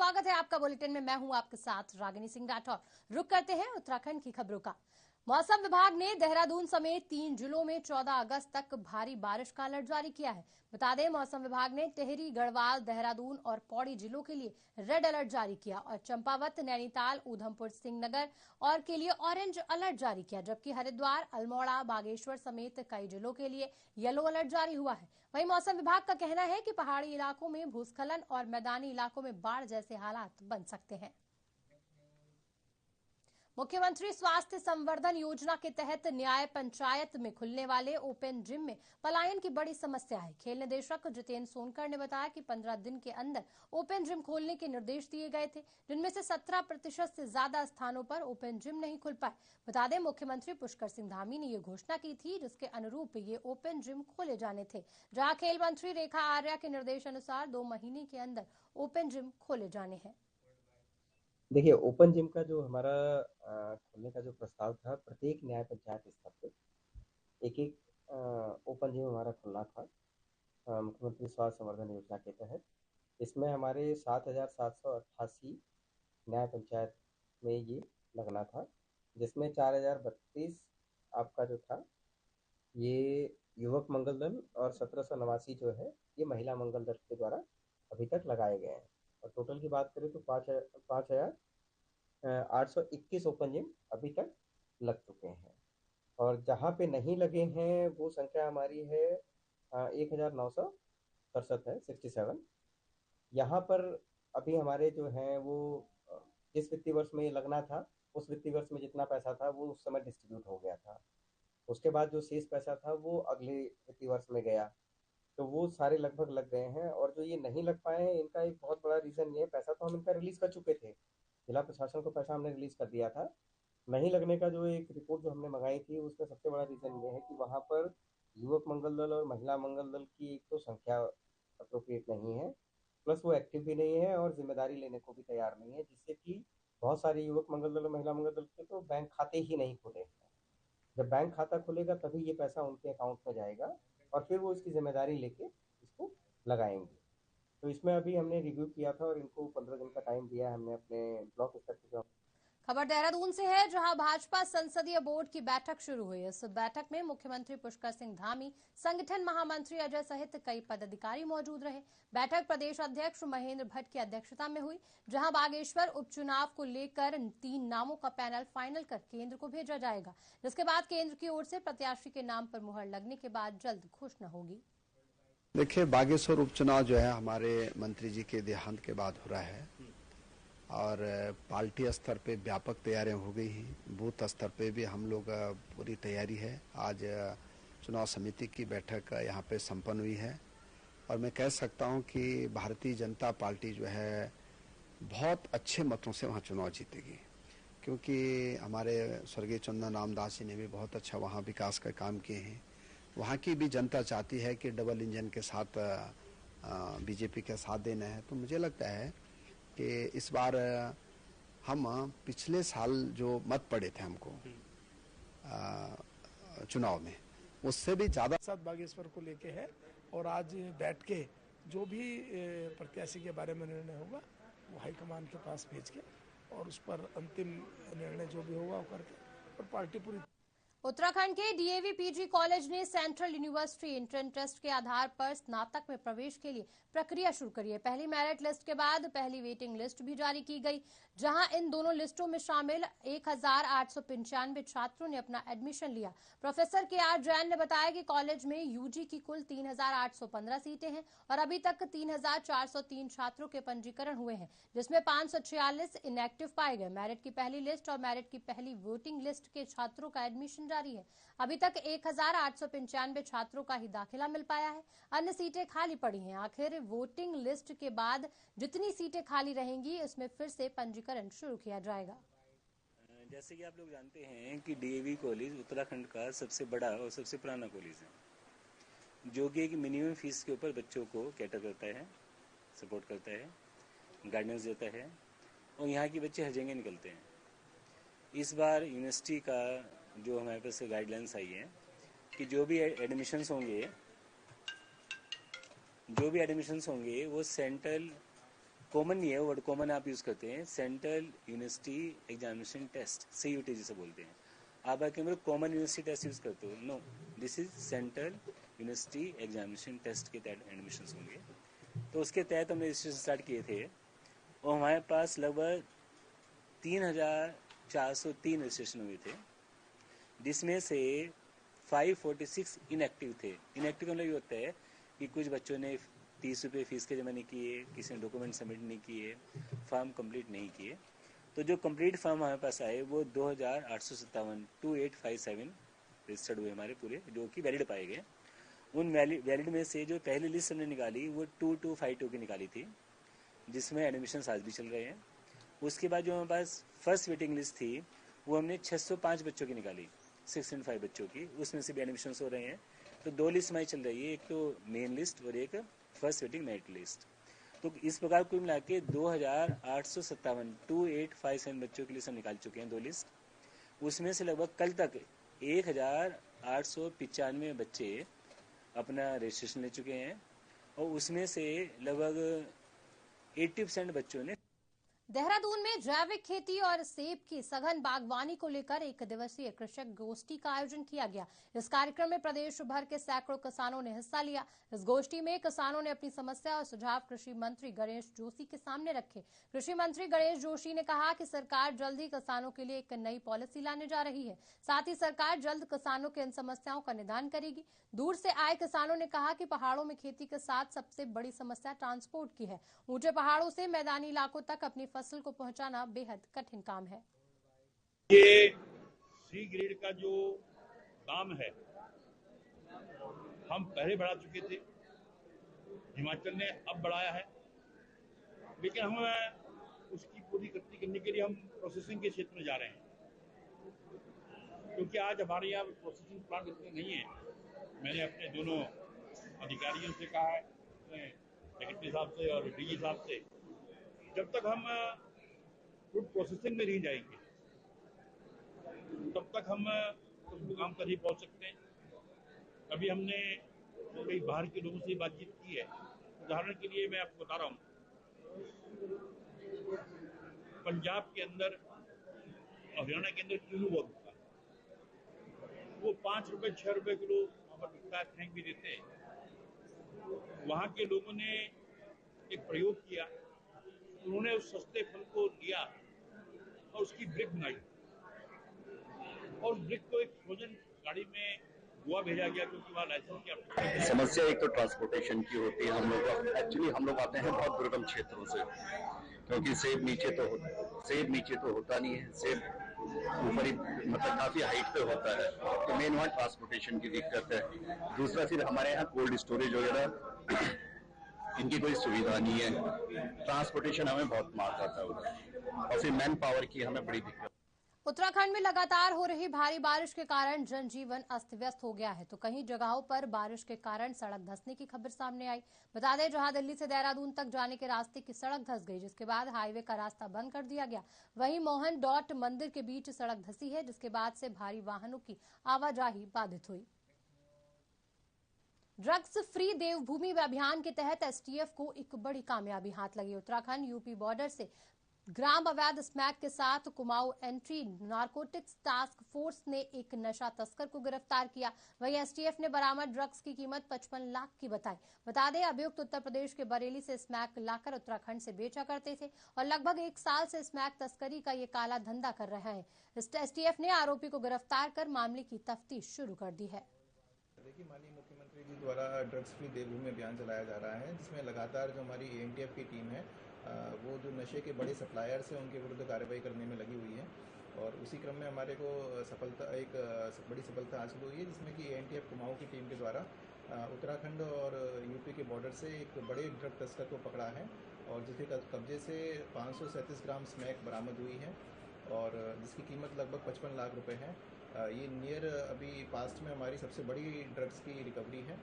स्वागत है आपका बुलेटिन में। मैं हूं आपके साथ रागिनी सिंह राठौर। रुक करते हैं उत्तराखंड की खबरों का। मौसम विभाग ने देहरादून समेत 3 जिलों में 14 अगस्त तक भारी बारिश का अलर्ट जारी किया है। बता दें, मौसम विभाग ने टिहरी, गढ़वाल, देहरादून और पौड़ी जिलों के लिए रेड अलर्ट जारी किया और चंपावत, नैनीताल, ऊधमपुर, सिंहनगर और के लिए ऑरेंज अलर्ट जारी किया, जबकि हरिद्वार, अल्मोड़ा, बागेश्वर समेत कई जिलों के लिए येलो अलर्ट जारी हुआ है। वहीं मौसम विभाग का कहना है कि पहाड़ी इलाकों में भूस्खलन और मैदानी इलाकों में बाढ़ जैसे हालात बन सकते हैं। मुख्यमंत्री स्वास्थ्य संवर्धन योजना के तहत न्याय पंचायत में खुलने वाले ओपन जिम में पलायन की बड़ी समस्या है। खेल निदेशक जितेंद्र सोनकर ने बताया कि 15 दिन के अंदर ओपन जिम खोलने के निर्देश दिए गए थे, जिनमें से 17% से ज्यादा स्थानों पर ओपन जिम नहीं खुल पाए। बता दें, मुख्यमंत्री पुष्कर सिंह धामी ने ये घोषणा की थी, जिसके अनुरूप ये ओपन जिम खोले जाने थे, जहां खेल मंत्री रेखा आर्या के निर्देशानुसार 2 महीने के अंदर ओपन जिम खोले जाने हैं। देखिए, ओपन जिम का जो हमारा खोलने का जो प्रस्ताव था, प्रत्येक न्याय पंचायत स्तर पे एक ओपन जिम हमारा खुलना था मुख्यमंत्री स्वास्थ्य संवर्धन योजना के तहत। इसमें हमारे 7,788 न्याय पंचायत में ये लगना था, जिसमें 4,032 आपका जो था ये युवक मंगल दल और 1789 जो है ये महिला मंगल दल के द्वारा अभी तक लगाए गए हैं। और टोटल की बात करें तो 5,821 ओपन जिम अभी तक लग चुके हैं। और जहाँ पे नहीं लगे हैं वो संख्या हमारी है 1,967 है, 67। यहाँ पर अभी हमारे जो हैं वो जिस वित्तीय वर्ष में ये लगना था, उस वित्तीय वर्ष में जितना पैसा था वो उस समय डिस्ट्रीब्यूट हो गया था। उसके बाद जो शेष पैसा था वो अगले वित्तीय वर्ष में गया, तो वो सारे लगभग लग गए हैं। और जो ये नहीं लग पाए हैं, इनका एक बहुत बड़ा रीज़न ये है, पैसा तो हम इनका रिलीज़ कर चुके थे, जिला प्रशासन को पैसा हमने रिलीज़ कर दिया था। नहीं लगने का जो एक रिपोर्ट जो हमने मंगाई थी, उसका सबसे बड़ा रीज़न ये है कि वहाँ पर युवक मंगल दल और महिला मंगल दल की एक तो संख्या अप्रोप्रिएट नहीं है, प्लस वो एक्टिव भी नहीं है और जिम्मेदारी लेने को भी तैयार नहीं है, जिससे कि बहुत सारे युवक मंगल दल और महिला मंगल दल के तो बैंक खाते ही नहीं खुले हैं। जब बैंक खाता खुलेगा तभी ये पैसा उनके अकाउंट में जाएगा और फिर वो इसकी जिम्मेदारी लेके इसको लगाएंगे। तो इसमें अभी हमने रिव्यू किया था और इनको 15 दिन का टाइम दिया है हमने अपने ब्लॉक स्तर पे। जो खबर देहरादून से है, जहां भाजपा संसदीय बोर्ड की बैठक शुरू हुई। इस बैठक में मुख्यमंत्री पुष्कर सिंह धामी, संगठन महामंत्री अजय सहित कई पदाधिकारी मौजूद रहे। बैठक प्रदेश अध्यक्ष महेंद्र भट्ट की अध्यक्षता में हुई, जहां बागेश्वर उपचुनाव को लेकर 3 नामों का पैनल फाइनल कर केंद्र को भेजा जाएगा, जिसके बाद केंद्र की ओर से प्रत्याशी के नाम पर मुहर लगने के बाद जल्द घोषणा होगी। देखिए, बागेश्वर उपचुनाव जो है हमारे मंत्री जी के देहांत के बाद हो रहा है और पार्टी स्तर पे व्यापक तैयारियां हो गई हैं। बूथ स्तर पे भी हम लोग पूरी तैयारी है। आज चुनाव समिति की बैठक यहाँ पे संपन्न हुई है और मैं कह सकता हूँ कि भारतीय जनता पार्टी जो है बहुत अच्छे मतों से वहाँ चुनाव जीतेगी, क्योंकि हमारे स्वर्गीय चंदन रामदास जी ने भी बहुत अच्छा वहाँ विकास का काम किए हैं। वहाँ की भी जनता चाहती है कि डबल इंजन के साथ बीजेपी के साथ देना है। तो मुझे लगता है कि इस बार हम पिछले साल जो मत पड़े थे हमको चुनाव में, उससे भी ज्यादा साथ बागेश्वर को लेके है। और आज बैठ के जो भी प्रत्याशी के बारे में निर्णय होगा वो हाईकमान के पास भेज के और उस पर अंतिम निर्णय जो भी होगा वो करके और पार्टी पूरी। उत्तराखंड के डीएवी पीजी कॉलेज ने सेंट्रल यूनिवर्सिटी एंट्रेंस टेस्ट के आधार पर स्नातक में प्रवेश के लिए प्रक्रिया शुरू करी है। पहली मेरिट लिस्ट के बाद पहली वेटिंग लिस्ट भी जारी की गई, जहां इन दोनों लिस्टों में शामिल 1,895 छात्रों ने अपना एडमिशन लिया। Professor KR. जैन ने बताया कि कॉलेज में यूजी की कुल 3,815 सीटें हैं और अभी तक 3,403 छात्रों के पंजीकरण हुए हैं, जिसमें 546 इनएक्टिव पाए गए। मेरिट की पहली लिस्ट और मेरिट की पहली वोटिंग लिस्ट के छात्रों का एडमिशन जारी है। अभी तक 1,895 छात्रों का ही दाखिला मिल पाया है, अन्य सीटें खाली पड़ी हैं। आखिर वोटिंग लिस्ट के बाद जितनी सीटें खाली रहेंगी उसमें फिर से पंजीकरण शुरू किया जाएगा। जैसे कि आप लोग जानते हैं कि डीएवी कॉलेज उत्तराखंड का सबसे बड़ा और सबसे पुराना कॉलेज है, जो कि एक मिनिमम फीस के ऊपर बच्चों को कैटर करता है, सपोर्ट करता है, गाइडेंस देता है और यहाँ के बच्चे हर जगह निकलते हैं। इस बार यूनिवर्सिटी का जो हमारे पास गाइडलाइंस आई है कि जो भी एडमिशन्स होंगे वो सेंट्रल कॉमन नहीं है, वर्ड कॉमन आप यूज़ करते हैं, central university examination test, CUT जिसे बोलते हैं। आप आके मेरे कॉमन यूनिवर्सिटी टेस्ट यूज़ करते हो, no, this is central university examination test के तहत एडमिशन होंगे। तो उसके तहत हमने रजिस्ट्रेशन स्टार्ट किए थे और हमारे पास लगभग 3,403 रजिस्ट्रेशन हुए थे, जिसमें से 546 इनएक्टिव थे। इनएक्टिव का मतलब ये होता है कि कुछ बच्चों ने 30 रुपये फीस के जमा नहीं किए, किसी ने डॉक्यूमेंट सबमिट नहीं किए, फॉर्म कंप्लीट नहीं किए। तो जो कंप्लीट फॉर्म हमारे पास आए वो 2,857 रजिस्टर्ड हुए हमारे पूरे, जो कि वैलिड पाए गए। उन वैलिड में से जो पहली लिस्ट हमने निकाली वो 2252 की निकाली थी, जिसमें एडमिशन आज भी चल रहे हैं। उसके बाद जो हमारे पास फर्स्ट वेटिंग लिस्ट थी वो हमने 605 बच्चों की निकाली, 605 बच्चों की, उसमें से भी एडमिशन हो रहे हैं। तो 2 लिस्ट हमारी चल रही है, एक तो मेन लिस्ट और एक फर्स्ट वेटिंग मेरिट लिस्ट। तो इस प्रकार कुल मिला के 2,857 बच्चों की लिस्ट हम निकाल चुके हैं, 2 लिस्ट। उसमें से लगभग कल तक 1,895 बच्चे अपना रजिस्ट्रेशन ले चुके हैं और उसमें से लगभग 80% बच्चों ने। देहरादून में जैविक खेती और सेब की सघन बागवानी को लेकर 1 दिवसीय कृषक गोष्ठी का आयोजन किया गया। इस कार्यक्रम में प्रदेश भर के सैकड़ों किसानों ने हिस्सा लिया। इस गोष्ठी में किसानों ने अपनी समस्या और सुझाव कृषि मंत्री गणेश जोशी के सामने रखे। कृषि मंत्री गणेश जोशी ने कहा कि सरकार जल्द ही किसानों के लिए एक नई पॉलिसी लाने जा रही है। साथ ही सरकार जल्द किसानों के इन समस्याओं का निदान करेगी। दूर से आए किसानों ने कहा कि पहाड़ों में खेती के साथ सबसे बड़ी समस्या ट्रांसपोर्ट की है। ऊंचे पहाड़ों से मैदानी इलाकों तक अपनी फसल को पहुंचाना बेहद कठिन काम है। ये सी ग्रेड का जो दाम है हम पहले बढ़ा चुके थे, हिमाचल ने अब बढ़ाया है, लेकिन हम उसकी पूरी गति करने के लिए हम प्रोसेसिंग के क्षेत्र में जा रहे हैं, क्योंकि आज हमारे यहाँ प्रोसेसिंग प्लांट इतने नहीं है। मैंने अपने दोनों अधिकारियों से कहा है, सेक्रेटरी साहब से और डीजी साहब से, जब तक हम फूड प्रोसेसिंग में नहीं जाएंगे तब तक हम उस मुकाम पर नहीं पहुंच सकते हैं। अभी हमने कई बाहर के लोगों से बातचीत की है। उदाहरण के लिए मैं आपको बता रहा हूँ, पंजाब के अंदर और हरियाणा के अंदर किन्नू बहुत बिकता है, वो 5 रुपए 6 रुपए किलो वहाँ पर बिकता है, फेंक भी देते हैं। वहाँ के लोगों ने एक प्रयोग किया, उन्होंने उस सस्ते फल को लिया और उसकी ब्रिक बनाई और उस ब्रिक को एक फ्रोजन गाड़ी में गोवा भेजा गया, क्योंकि वहाँ लाइसेंस की समस्या एक तो ट्रांसपोर्टेशन की होती है। हम लोग आते हैं बहुत दुर्गम क्षेत्रों से, क्योंकि सेब नीचे तो होता नहीं है, सेब ऊपर ही मतलब काफी हाइट पे होता है, तो मेन वहाँ ट्रांसपोर्टेशन की दिक्कत है। दूसरा फिर हमारे यहाँ कोल्ड स्टोरेज वगैरह इनकी कोई सुविधा नहीं है, ट्रांसपोर्टेशन हमें बहुत मार जाता है उधर, और फिर मैन पावर की हमें बड़ी दिक्कत। उत्तराखंड में लगातार हो रही भारी बारिश के कारण जनजीवन अस्त व्यस्त हो गया है, तो कई जगहों पर बारिश के कारण सड़क धंसने की खबर सामने आई। बता दें, जहां दिल्ली से देहरादून तक जाने के रास्ते की सड़क धंस गई, जिसके बाद हाईवे का रास्ता बंद कर दिया गया। वहीं मोहन डॉट मंदिर के बीच सड़क धंसी है, जिसके बाद से भारी वाहनों की आवाजाही बाधित हुई। ड्रग्स फ्री देवभूमि अभियान के तहत एसटीएफ को एक बड़ी कामयाबी हाथ लगी। उत्तराखंड यूपी बॉर्डर से ग्राम अवैध स्मैक के साथ Kumaon entry narcotics task force ने एक नशा तस्कर को गिरफ्तार किया। वहीं एसटीएफ ने बरामद ड्रग्स की कीमत 55 लाख की बताई। बता दें, अभियुक्त उत्तर प्रदेश के बरेली से स्मैक लाकर उत्तराखंड से बेचा करते थे और लगभग 1 साल से स्मैक तस्करी का ये काला धंधा कर रहे हैं। एसटीएफ ने आरोपी को गिरफ्तार कर मामले की तफ्तीश शुरू कर दी है। देखिए, माननीय मुख्यमंत्री जी द्वारा ड्रग्स फ्री देवभूमि अभियान चलाया जा रहा है, जिसमें लगातार जो हमारी एएनटीएफ की टीम है वो जो नशे के बड़े सप्लायर्स हैं उनके विरुद्ध कार्रवाई करने में लगी हुई है। और उसी क्रम में हमारे को बड़ी सफलता हासिल हुई है, जिसमें कि एएनटीएफ कुमाऊं की टीम के द्वारा उत्तराखंड और यूपी के बॉर्डर से एक बड़े ड्रग तस्कर को पकड़ा है और जिसके कब्जे से 537 ग्राम स्मैक बरामद हुई है और जिसकी कीमत लगभग 55 लाख रुपए है। ये नियर अभी पास्ट में हमारी सबसे बड़ी ड्रग्स की रिकवरी है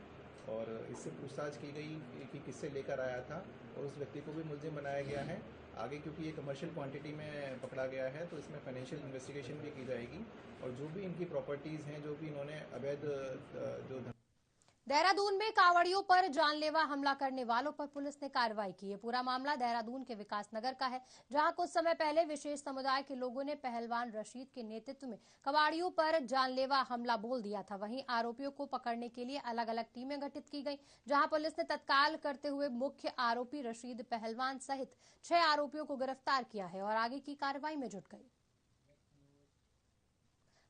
और इससे पूछताछ की गई कि किससे लेकर आया था और उस व्यक्ति को भी मुलजिम बनाया गया है। आगे क्योंकि ये कमर्शियल क्वांटिटी में पकड़ा गया है तो इसमें फाइनेंशियल इन्वेस्टिगेशन भी की जाएगी और जो भी इनकी प्रॉपर्टीज़ हैं, जो भी इन्होंने अवैध जो देहरादून में कांवड़ियों पर जानलेवा हमला करने वालों पर पुलिस ने कार्रवाई की है। पूरा मामला देहरादून के विकास नगर का है, जहां कुछ समय पहले विशेष समुदाय के लोगों ने पहलवान रशीद के नेतृत्व में कांवड़ियों पर जानलेवा हमला बोल दिया था। वहीं आरोपियों को पकड़ने के लिए अलग अलग टीमें गठित की गई, जहां पुलिस ने तत्काल करते हुए मुख्य आरोपी रशीद पहलवान सहित 6 आरोपियों को गिरफ्तार किया है और आगे की कार्रवाई में जुट गई।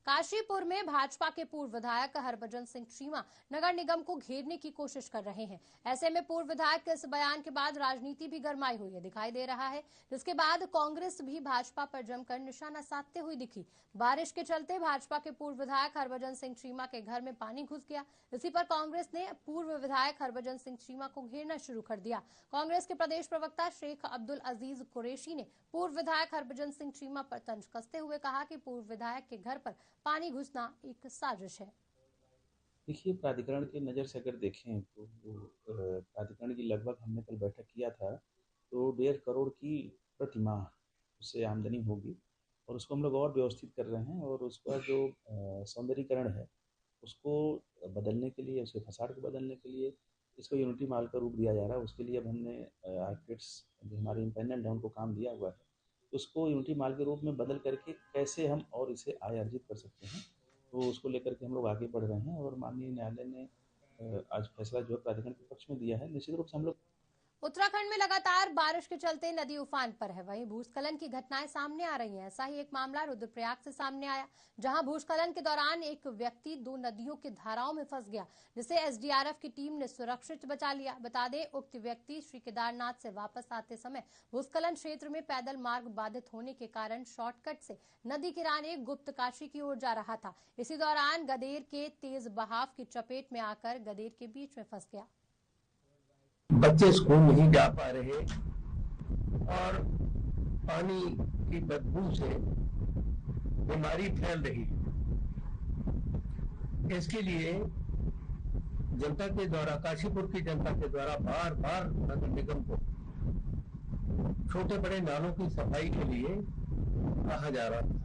काशीपुर में भाजपा के पूर्व विधायक हरभजन सिंह चीमा नगर निगम को घेरने की कोशिश कर रहे हैं। ऐसे में पूर्व विधायक के इस बयान के बाद राजनीति भी गरमाई हुई है दिखाई दे रहा है, जिसके बाद कांग्रेस भी भाजपा पर जमकर निशाना साधते हुए दिखी। बारिश के चलते भाजपा के पूर्व विधायक हरभजन सिंह चीमा के घर में पानी घुस गया। इसी पर कांग्रेस ने पूर्व विधायक हरभजन सिंह चीमा को घेरना शुरू कर दिया। कांग्रेस के प्रदेश प्रवक्ता शेख अब्दुल अजीज कुरैशी ने पूर्व विधायक हरभजन सिंह चीमा पर तंज कसते हुए कहा कि पूर्व विधायक के घर पर पानी घुसना एक साजिश है। देखिए, प्राधिकरण की नज़र से अगर देखें तो प्राधिकरण की लगभग हमने कल बैठक किया था, तो 1.5 करोड़ की प्रतिमाह उससे आमदनी होगी और उसको हम लोग और व्यवस्थित कर रहे हैं और उसका जो सौंदर्यीकरण है उसको बदलने के लिए, उसके फसाड को बदलने के लिए इसको यूनिटी मॉल का रूप दिया जा रहा है। उसके लिए अब हमने आर्किटेक्ट्स जो हमारे इंडिपेंडेंट है उनको काम दिया हुआ है, उसको यूनिटी मॉल के रूप में बदल करके कैसे हम और इसे आय अर्जित कर सकते हैं, तो उसको लेकर के हम लोग आगे बढ़ रहे हैं और माननीय न्यायालय ने आज फैसला जो है प्राधिकरण के पक्ष में दिया है। निश्चित रूप से हम लोग उत्तराखंड में लगातार बारिश के चलते नदी उफान पर है, वहीं भूस्खलन की घटनाएं सामने आ रही हैं। ऐसा ही एक मामला रुद्रप्रयाग से सामने आया, जहां भूस्खलन के दौरान एक व्यक्ति 2 नदियों की धाराओं में फंस गया, जिसे एसडीआरएफ की टीम ने सुरक्षित बचा लिया। बता दें, उक्त व्यक्ति श्री केदारनाथ से वापस आते समय भूस्खलन क्षेत्र में पैदल मार्ग बाधित होने के कारण शॉर्टकट से नदी किनारे गुप्त काशी की ओर जा रहा था। इसी दौरान गदेर के तेज बहाव की चपेट में आकर गदेर के बीच में फंस गया। बच्चे स्कूल नहीं जा पा रहे और पानी की बदबू से बीमारी फैल रही है। इसके लिए जनता के द्वारा, काशीपुर की जनता के द्वारा बार बार नगर निगम को छोटे बड़े नालों की सफाई के लिए कहा जा रहा था,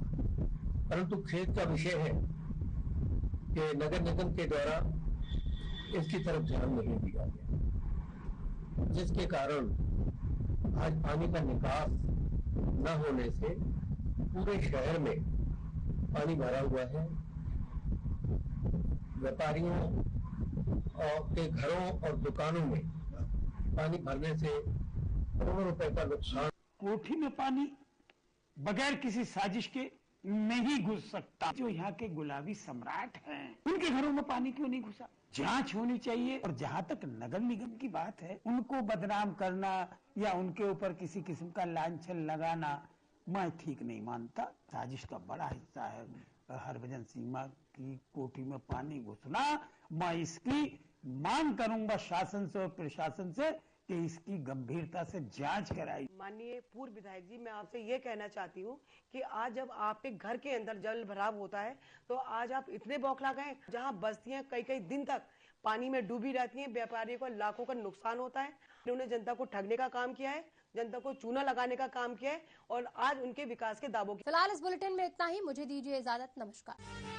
परंतु खेद का विषय है कि नगर निगम के द्वारा इसकी तरफ ध्यान नहीं दिया गया, जिसके कारण आज पानी का निकास न होने से पूरे शहर में पानी भरा हुआ है। व्यापारियों के घरों और दुकानों में पानी भरने से करोड़ों रुपए का नुकसान। कोठी में पानी बगैर किसी साजिश के नहीं घुस सकता। जो यहाँ के गुलाबी सम्राट हैं, उनके घरों में पानी क्यों नहीं घुसा? जांच होनी चाहिए। और जहां तक नगर निगम की बात है, उनको बदनाम करना या उनके ऊपर किसी किस्म का लांछन लगाना मैं ठीक नहीं मानता। साजिश का बड़ा हिस्सा है हरभजन सिंह की कोठी में पानी घुसना। मैं इसकी मांग करूंगा शासन से और प्रशासन से कि इसकी गंभीरता से जांच कराई। माननीय पूर्व विधायक जी, मैं आपसे ये कहना चाहती हूँ कि आज जब आपके घर के अंदर जल भराव होता है तो आज आप इतने बौखला गए, जहाँ बस्तियां कई दिन तक पानी में डूबी रहती हैं, व्यापारियों को लाखों का नुकसान होता है। उन्होंने जनता को ठगने का काम किया है, जनता को चूना लगाने का काम किया है और आज उनके विकास के दावों। फिलहाल इस बुलेटिन में इतना ही। मुझे दीजिए इजाजत। नमस्कार।